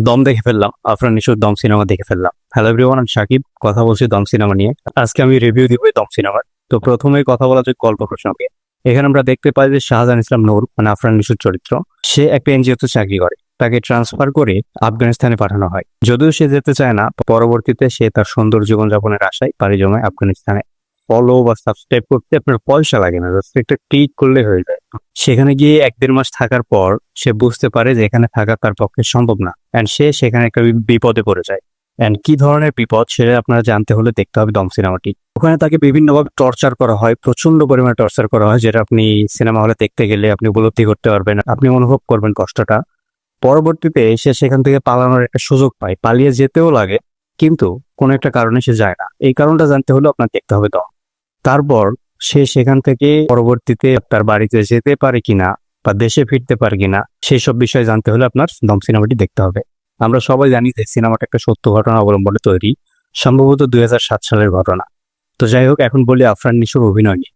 দম দেখে ফেললাম, আফরান নিশোর দম সিনেমা দেখে ফেললাম। হ্যালো এভরিওয়ান, আমি সাকিব, কথা বলছি দম সিনেমা নিয়ে। আজকে আমি রিভিউ দিব এই দম সিনেমার। তো প্রথমেই কথা বলা যাক গল্প প্রসঙ্গে। এখানে আমরা দেখতে পাই যে শাহজাহান ইসলাম নূর মানে আফরান নিশোর চরিত্র, সে একটা এনজিওতে চাকরি করে। তাকে ট্রান্সফার করে আফগানিস্তানে পাঠানো হয়। যদিও সে যেতে চায় না, পরবর্তীতে সে তার সুন্দর জীবনযাপনের আশায় পাড়ি জমায় আফগানিস্তানে। ফলো বা সাবস্ক্রাইব করতে আপনার পয়সা লাগে না, জাস্ট একটা ক্লিক করলে হয়ে যায়। সেখানে গিয়ে 1-1.5 মাস থাকার পর সে বুঝতে পারে যে এখানে থাকা তার পক্ষে সম্ভব না, এন্ড সে সেখানে একটা বিপদে পড়ে যায়। এন্ড কি ধরনের বিপদ সেটা আপনারা জানতে হলে দেখতে হবে দম সিনেমাটি। ওখানে তাকে বিভিন্নভাবে টর্চার করা হয়, প্রচন্ড পরিমাণে টর্চার করা হয়, যেটা আপনি সিনেমা হলে দেখতে গেলে আপনি উপলব্ধি করতে পারবেন, আপনি অনুভব করবেন কষ্টটা। পরবর্তীতে সে সেখান থেকে পালানোর একটা সুযোগ পায়, পালিয়ে যেতেও লাগে, কিন্তু কোনো একটা কারণে সে যায় না। এই কারণটা জানতে হলে আপনার দেখতে হবে দম। তারপর সে সেখান থেকে পরবর্তীতে তার বাড়িতে যেতে পারে কিনা বা দেশে ফিরতে পারে কিনা, সেই সব বিষয় জানতে হলে আপনার দম সিনেমাটি দেখতে হবে। আমরা সবাই জানি যে সিনেমাটা একটা সত্য ঘটনা অবলম্বনে তৈরি, সম্ভবত 2007 সালের ঘটনা। তো যাই হোক, এখন বলি আফরান নিশোর অভিনয় নিয়ে।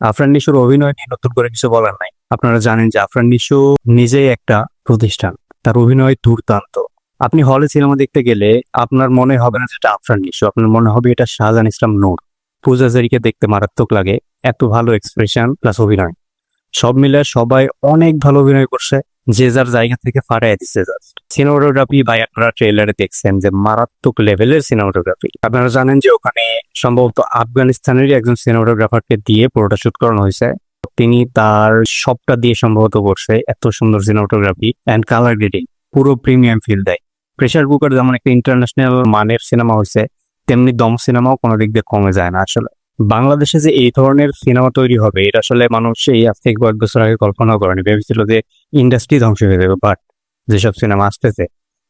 আফরান নিশোর অভিনয় নিয়ে নতুন করে কিছু বলার নাই। আপনারা জানেন যে আফরান নিশো নিজেই একটা প্রতিষ্ঠান, তার অভিনয় দুর্দান্ত। আপনি হলে সিনেমা দেখতে গেলে আপনার মনে হবে না যেটা আফরান নিশো, আপনার মনে হবে এটা শাহজাহান ইসলাম নূর। পূজা জারিকে দেখতে মারাত্মক লাগে, এত ভালো এক্সপ্রেশন প্লাস অভিনয়, সব মিলে সবাই অনেক ভালো অভিনয় করছে। যে যার জায়গা থেকে ফাটাই দিচ্ছে জাস্ট। সিনেমাটোগ্রাফি বা আপনারা ট্রেলারে দেখছেন যে মারাত্মক লেভেলের সিনেমাটোগ্রাফি। আপনারা জানেন যে ওখানে সম্ভবত আফগানিস্তানেরই একজন সিনেমাটোগ্রাফারকে দিয়ে পুরোটা শুট করানো হয়েছে। তিনি তার সবটা দিয়ে সম্ভবত করছে, এত সুন্দর সিনেমাটোগ্রাফি অ্যান্ড কালার গ্রেডিং, পুরো প্রিমিয়াম ফিল দেয়। প্রেসার কুকার যেমন একটা ইন্টারন্যাশনাল মানের সিনেমা হয়েছে, তেমনি দম সিনেমাও কোনো দিক দিয়ে কমে যায় না আসলে। বাংলাদেশে যে এই ধরনের সিনেমা তৈরি হবে, এটা আসলে মানুষ এই আজ থেকে কয়েক বছর আগে কল্পনা করেনি। ভেবেছিল যে ইন্ডাস্ট্রি ধ্বংস হয়ে যাবে, বাট যেসব সিনেমা আসতেছে,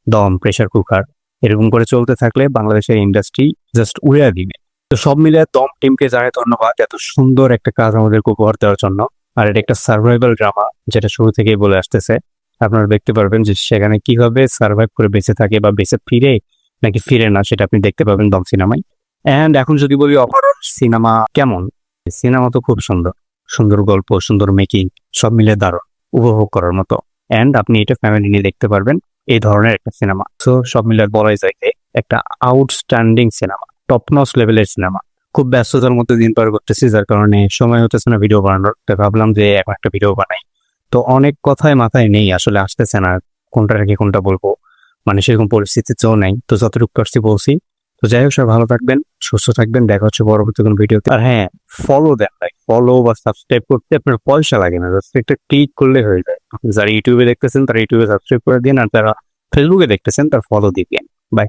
দম, প্রেসার কুকার, এরকম করে চলতে থাকলে বাংলাদেশের ইন্ডাস্ট্রি জাস্ট উড়ে দিবে। তো সব মিলে দম টিমকে জানাই ধন্যবাদ এত সুন্দর একটা কাজ আমাদেরকে উপহার দেওয়ার জন্য। আর এটা একটা সার্ভাইভাল ড্রামা, যেটা শুরু থেকেই বলে আসতেছে। আপনারা দেখতে পারবেন যে সেখানে কিভাবে সার্ভাইভ করে বেঁচে থাকে বা বেঁচে ফিরে নাকি ফিরে না, সেটা আপনি দেখতে পাবেন দম সিনেমায়। এন্ড এখন যদি বলি ওভারঅল সিনেমা কেমন, সিনেমা তো খুব সুন্দর, সুন্দর গল্প, সুন্দর মেকিং, সব মিলে দারুণ, উপভোগ করার মতো। এন্ড আপনি এটা ফ্যামিলি নিয়ে দেখতে পারবেন, এই ধরনের একটা সিনেমা। তো সব মিলে বলাই যায় যে একটা আউটস্ট্যান্ডিং সিনেমা, টপ নচ লেভেলের সিনেমা। খুব ব্যস্ততার মধ্যে দিন পার করতেছি, যার কারণে সময় হতেছে না ভিডিও বানানোর। তো ভাবলাম যে এখন একটা ভিডিও বানাই। তো অনেক কথাই মাথায় নেই, আসলে আসতেছে না কোনটা রেখে কোনটা বলবো, মানে সেরকম পরিস্থিতিতেও নেই। তো যতটুকু পারছি বলছি। তো যাই হোক, সবাই ভালো থাকবেন, সুস্থ থাকবেন, দেখা হচ্ছে পরবর্তী কোনো ভিডিওতে। আর হ্যাঁ, ফলো দেন, লাইক ফলো বা সাবস্ক্রাইব করতে আপনার পয়সা লাগে না, জাস্ট একটা ক্লিক করলে হয়ে যায়। যারা ইউটিউবে দেখতেছেন তারা ইউটিউবে সাবস্ক্রাইব করে দিন, আর যারা ফেসবুকে দেখতেছেন তার ফলো দিবেন। বাই।